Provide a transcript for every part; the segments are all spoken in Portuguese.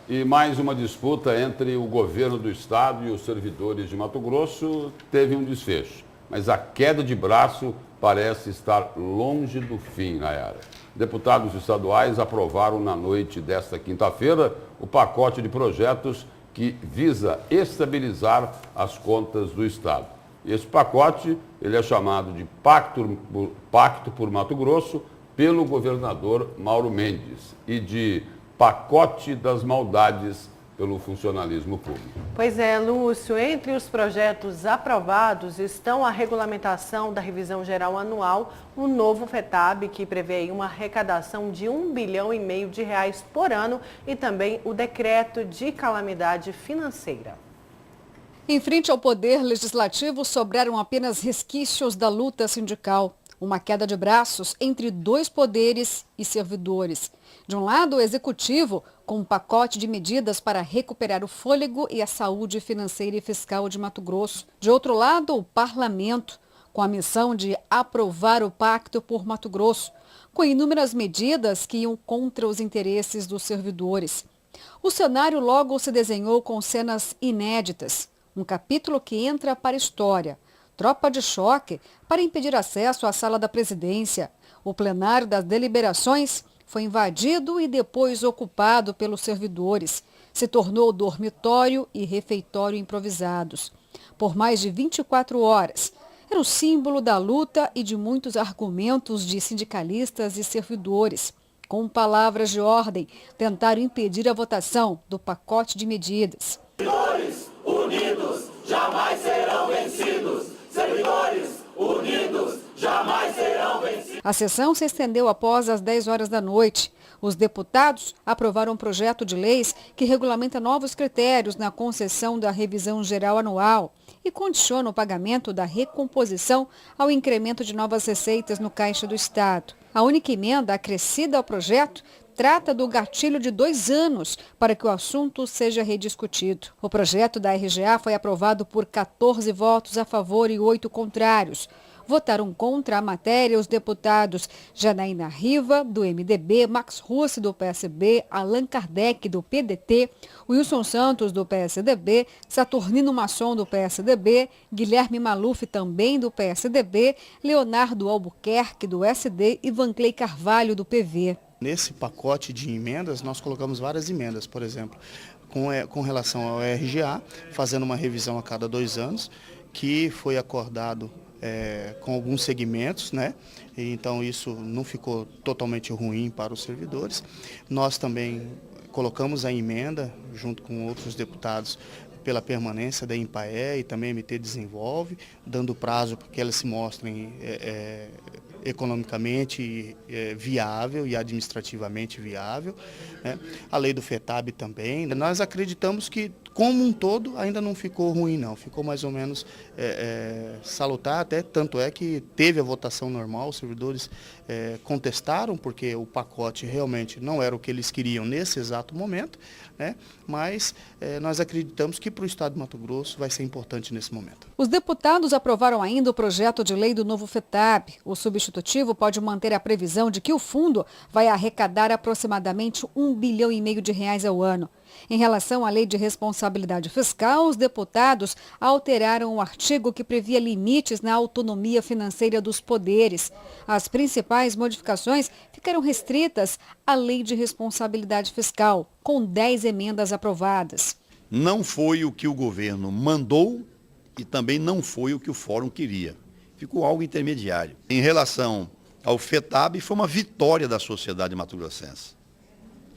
E mais uma disputa entre o governo do estado e os servidores de Mato Grosso teve um desfecho. Mas a queda de braço parece estar longe do fim, Nayara. Deputados estaduais aprovaram na noite desta quinta-feira o pacote de projetos que visa estabilizar as contas do estado. Esse pacote ele é chamado de Pacto por Mato Grosso pelo governador Mauro Mendes e de Pacote das Maldades pelo funcionalismo público. Pois é, Lúcio, entre os projetos aprovados estão a regulamentação da revisão geral anual, o novo FETAB, que prevê uma arrecadação de R$1,5 bilhão por ano, e também o decreto de calamidade financeira. Em frente ao poder legislativo, sobraram apenas resquícios da luta sindical. Uma queda de braços entre dois poderes e servidores. De um lado, o executivo, com um pacote de medidas para recuperar o fôlego e a saúde financeira e fiscal de Mato Grosso. De outro lado, o parlamento, com a missão de aprovar o Pacto por Mato Grosso, com inúmeras medidas que iam contra os interesses dos servidores. O cenário logo se desenhou com cenas inéditas. Um capítulo que entra para a história. Tropa de choque para impedir acesso à sala da presidência. O plenário das deliberações foi invadido e depois ocupado pelos servidores. Se tornou dormitório e refeitório improvisados. Por mais de 24 horas. Era o símbolo da luta e de muitos argumentos de sindicalistas e servidores. Com palavras de ordem, tentaram impedir a votação do pacote de medidas. Servidores unidos jamais serão vencidos. Servidores unidos jamais serão vencidos. A sessão se estendeu após as 10 horas da noite. Os deputados aprovaram um projeto de leis que regulamenta novos critérios na concessão da revisão geral anual e condiciona o pagamento da recomposição ao incremento de novas receitas no Caixa do Estado. A única emenda acrescida ao projeto trata do gatilho de 2 anos para que o assunto seja rediscutido. O projeto da RGA foi aprovado por 14 votos a favor e 8 contrários. Votaram contra a matéria os deputados Janaína Riva, do MDB, Max Russi, do PSB, Allan Kardec, do PDT, Wilson Santos, do PSDB, Saturnino Masson, do PSDB, Guilherme Maluf, também do PSDB, Leonardo Albuquerque, do SD e Vanclei Carvalho, do PV. Nesse pacote de emendas, nós colocamos várias emendas, por exemplo, com relação ao RGA, fazendo uma revisão a cada 2 anos, que foi acordado com alguns segmentos, né? Então isso não ficou totalmente ruim para os servidores. Nós também colocamos a emenda, junto com outros deputados, pela permanência da Empae e também a MT Desenvolve, dando prazo para que elas se mostrem economicamente viável e administrativamente viável, né? A lei do FETAB também. Nós acreditamos que, como um todo, ainda não ficou ruim, não. Ficou mais ou menos salutar, até tanto é que teve a votação normal, os servidores contestaram, porque o pacote realmente não era o que eles queriam nesse exato momento, né? Mas nós acreditamos que para o Estado de Mato Grosso vai ser importante nesse momento. Os deputados aprovaram ainda o projeto de lei do novo FETAB. O substitutivo pode manter a previsão de que o fundo vai arrecadar aproximadamente R$1,5 bilhão ao ano. Em relação à lei de responsabilidade fiscal, os deputados alteraram o artigo que previa limites na autonomia financeira dos poderes. As principais modificações ficaram restritas à lei de responsabilidade fiscal, com 10 emendas aprovadas. Não foi o que o governo mandou e também não foi o que o fórum queria. Ficou algo intermediário. Em relação ao FETAB, foi uma vitória da sociedade mato-grossense.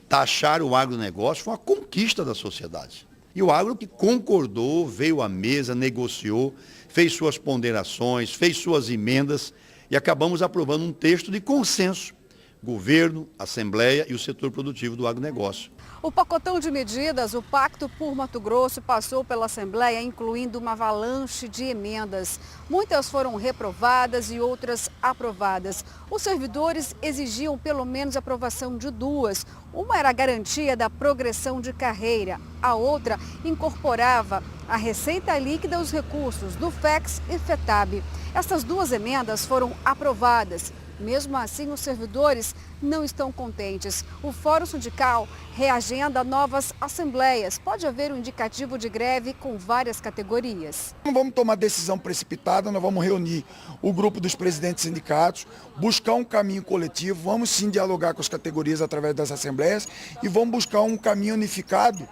Taxar o agronegócio foi uma conquista da sociedade. E o agro que concordou, veio à mesa, negociou, fez suas ponderações, fez suas emendas e acabamos aprovando um texto de consenso. Governo, Assembleia e o setor produtivo do agronegócio. O pacotão de medidas, o Pacto por Mato Grosso, passou pela Assembleia, incluindo uma avalanche de emendas. Muitas foram reprovadas e outras aprovadas. Os servidores exigiam pelo menos a aprovação de 2. Uma era a garantia da progressão de carreira. A outra incorporava a receita líquida aos recursos do FEX e FETAB. Essas 2 emendas foram aprovadas. Mesmo assim, os servidores não estão contentes. O Fórum Sindical reagenda novas assembleias. Pode haver um indicativo de greve com várias categorias. Não vamos tomar decisão precipitada, nós vamos reunir o grupo dos presidentes sindicatos, buscar um caminho coletivo, vamos sim dialogar com as categorias através das assembleias e vamos buscar um caminho unificado,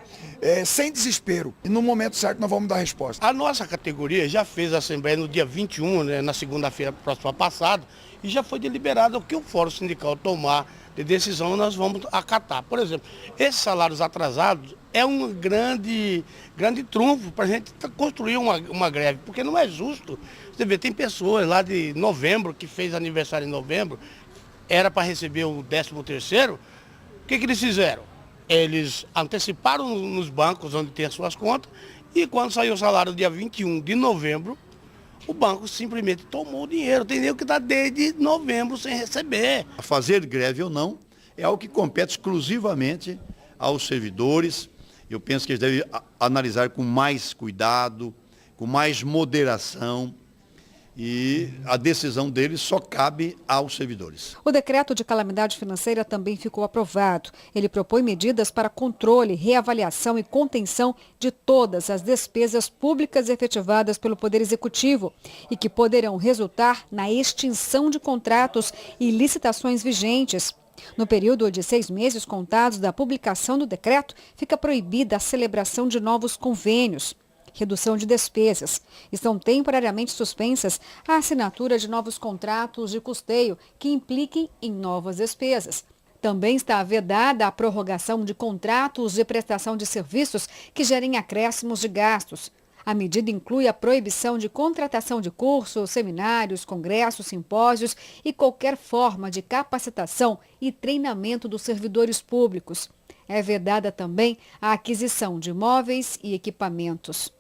sem desespero. E no momento certo nós vamos dar resposta. A nossa categoria já fez a assembleia no dia 21, na segunda-feira próxima passada, e já foi deliberado o que o Fórum Sindical tomar de decisão, nós vamos acatar. Por exemplo, esses salários atrasados é um grande trunfo para a gente construir uma greve, porque não é justo. Você vê, tem pessoas lá de novembro, que fez aniversário em novembro, era para receber o 13º, o que eles fizeram? Eles anteciparam nos bancos onde tem as suas contas, e quando saiu o salário dia 21 de novembro, o banco simplesmente tomou o dinheiro. Tem nego que está desde novembro sem receber. Fazer greve ou não é algo que compete exclusivamente aos servidores. Eu penso que eles devem analisar com mais cuidado, com mais moderação, e a decisão deles só cabe aos servidores. O decreto de calamidade financeira também ficou aprovado. Ele propõe medidas para controle, reavaliação e contenção de todas as despesas públicas efetivadas pelo Poder Executivo e que poderão resultar na extinção de contratos e licitações vigentes. No período de 6 meses contados da publicação do decreto, fica proibida a celebração de novos convênios. Redução de despesas. Estão temporariamente suspensas a assinatura de novos contratos de custeio que impliquem em novas despesas. Também está vedada a prorrogação de contratos de prestação de serviços que gerem acréscimos de gastos. A medida inclui a proibição de contratação de cursos, seminários, congressos, simpósios e qualquer forma de capacitação e treinamento dos servidores públicos. É vedada também a aquisição de imóveis e equipamentos.